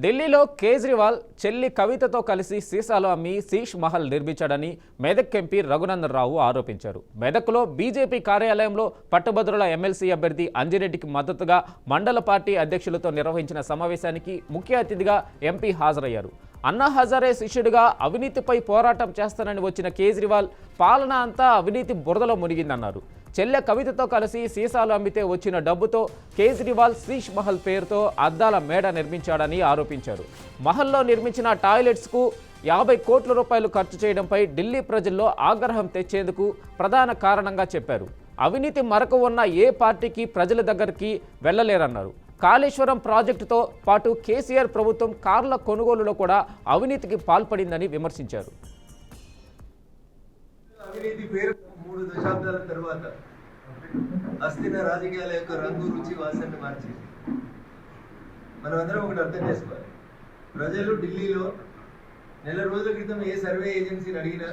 ఢిల్లీలో కేజ్రీవాల్ చెల్లి కవితతో కలిసి సీసాలు అమ్మి శీష్ మహల్ నిర్మించాడని మెదక్ ఎంపీ రఘునందన్ రావు ఆరోపించారు. మెదక్లో బీజేపీ కార్యాలయంలో పట్టభద్రుల ఎమ్మెల్సీ అభ్యర్థి అంజిరెడ్డికి మద్దతుగా మండల పార్టీ అధ్యక్షులతో నిర్వహించిన సమావేశానికి ముఖ్య అతిథిగా ఎంపీ హాజరయ్యారు. అన్నా హజారే శిష్యుడిగా అవినీతిపై పోరాటం చేస్తానని వచ్చిన కేజ్రీవాల్ పాలన అంతా అవినీతి బురదలో మునిగిందన్నారు. చెల్లె కవితతో కలిసి సీసాలు అమ్మితే వచ్చిన డబ్బుతో కేజ్రీవాల్ శీష్ మహల్ పేరుతో అద్దాల మేడ నిర్మించాడని ఆరోపించారు. మహల్లో నిర్మించిన టాయిలెట్స్కు 50 కోట్ల రూపాయలు ఖర్చు చేయడంపై ఢిల్లీ ప్రజల్లో ఆగ్రహం తెచ్చేందుకు ప్రధాన కారణంగా చెప్పారు. అవినీతి మరక ఉన్న ఏ పార్టీకి ప్రజల దగ్గరికి వెళ్లలేరన్నారు. కాళేశ్వరం ప్రాజెక్టుతో పాటు కేసీఆర్ ప్రభుత్వం కార్ల కొనుగోలులో కూడా అవినీతికి పాల్పడిందని విమర్శించారు. అవినీతి పేరు 3 దశాబ్దాల తర్వాత అస్థిన రాజకీయాల యొక్క రంగు రుచి వాసనని మార్చింది. మనం అందరం ఒకటి అర్థం చేసుకోవాలి. ప్రజలు ఢిల్లీలో నెల రోజుల క్రితం ఏ సర్వే ఏజెన్సీని అడిగినా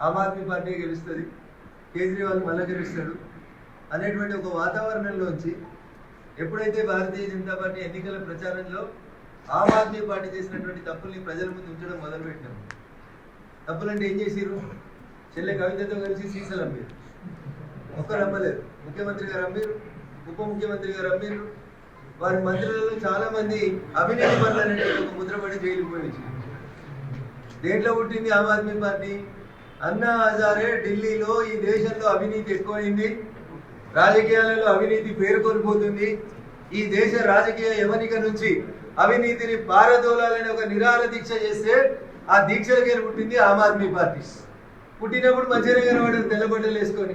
ఆమ్ ఆద్మీ పార్టీ గెలుస్తుంది, కేజ్రీవాల్ మళ్ళా గెలుస్తాడు అనేటువంటి ఒక వాతావరణంలోంచి ఎప్పుడైతే భారతీయ జనతా పార్టీ ఎన్నికల ప్రచారంలో ఆమ్ ఆద్మీ పార్టీ చేసినటువంటి తప్పుల్ని ప్రజల ముందు ఉంచడం మొదలుపెట్టినాం. తప్పులంటే ఏం చేసిరు? చెల్లె కవితతో కలిసి సీసాలు అమ్మారు. ఒక్కరు అమ్మలేరు. ముఖ్యమంత్రి గారు అమ్మారు, ఉప ముఖ్యమంత్రి గారు అమ్మారు. వారి మంత్రులలో చాలా మంది అవినీతి పనులు ఒక ముద్రపడి జైలు పోయి వచ్చింది. దేంట్లో పుట్టింది ఆమ్ ఆద్మీ పార్టీ? అన్నా హజారే ఢిల్లీలో ఈ దేశంలో అవినీతి ఎక్కువైంది, రాజకీయాలలో అవినీతి పేరుకొనిపోతుంది. ఈ దేశ రాజకీయ యవనిక నుంచి అవినీతిని పారదోలాలని ఒక నిరాహార దీక్ష చేస్తే ఆ దీక్షలకే పుట్టింది ఆమ్ ఆద్మీ పార్టీ. పుట్టినప్పుడు మంచిగా కనబడ్డారు, తెల్లబడ్డలు వేసుకొని.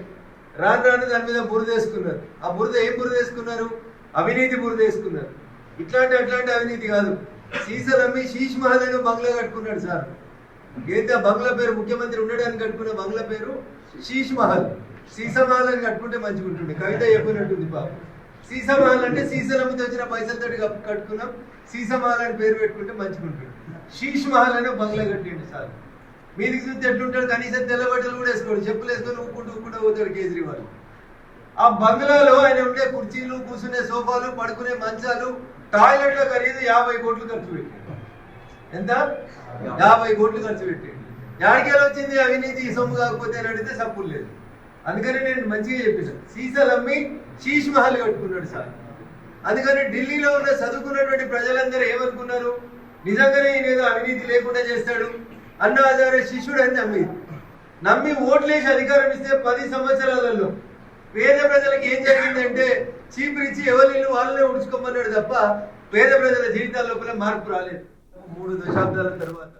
రాను రాను దాని మీద బురద వేసుకున్నారు. ఆ బురద ఏం బురద వేసుకున్నారు? అవినీతి బురద వేసుకున్నారు. అట్లాంటి అవినీతి కాదు. సీసాలు అమ్మి శీష్ మహల్ అని బంగ్లా కట్టుకున్నాడు సార్. ఏంటి ఆ బంగ్లా పేరు? ముఖ్యమంత్రి ఉండడానికి కట్టుకున్న బంగ్లా పేరు శీష్ మహల్. సీసా మహల్ అని కట్టుకుంటే మంచిగా ఉంటుంది. కవిత చెప్పినట్టుంది పాప. సీసా మహల్ అంటే సీసాలు అమ్మితే వచ్చిన పైసలతో కట్టుకున్నాం, సీసా మహల్ అని పేరు పెట్టుకుంటే మంచిగా ఉంటుంది. శీష్ మహల్ అని బంగ్లా కట్టిండు సార్. మీదికి చూస్తే ఎట్లుంటాడు? కనీసం తెల్లబట్టలు కూడా వేసుకోడు, చెప్పులు వేసుకొని ఊపుకుంటూ పోతాడు కేజ్రీవాల్. ఆ బంగ్లాలో ఆయన ఉండే కుర్చీలు, కూర్చునే సోఫాలు, పడుకునే మంచాలు, టాయిలెట్ల ఖరీదు 50 కోట్లు ఖర్చు పెట్టాడు. ఎంత? 50 కోట్లు ఖర్చు పెట్టాడు. యాడికేలు వచ్చింది అవినీతి? సొమ్ము కాకపోతే అని అడిగితే సప్పులు లేదు. అందుకని నేను మంచిగా చెప్పిన, సీసాలు అమ్మి శీష్ మహల్ కట్టుకున్నాడు సార్. అందుకని ఢిల్లీలో ఉన్న చదువుకున్నటువంటి ప్రజలందరూ ఏమనుకున్నారు? నిజంగానే ఈయన ఏదో అవినీతి లేకుండా చేస్తాడు, అన్నా హజారే శిష్యుడు అని నమ్మి ఓట్లేసి అధికారం ఇస్తే 10 సంవత్సరాలలో పేద ప్రజలకు ఏం జరిగిందంటే చీపురిచ్చి ఎవరిని వాళ్ళనే ఉడుచుకోమన్నాడు తప్ప పేద ప్రజల జీవితాల లోపల మార్పు రాలేదు. 3 దశాబ్దాల తర్వాత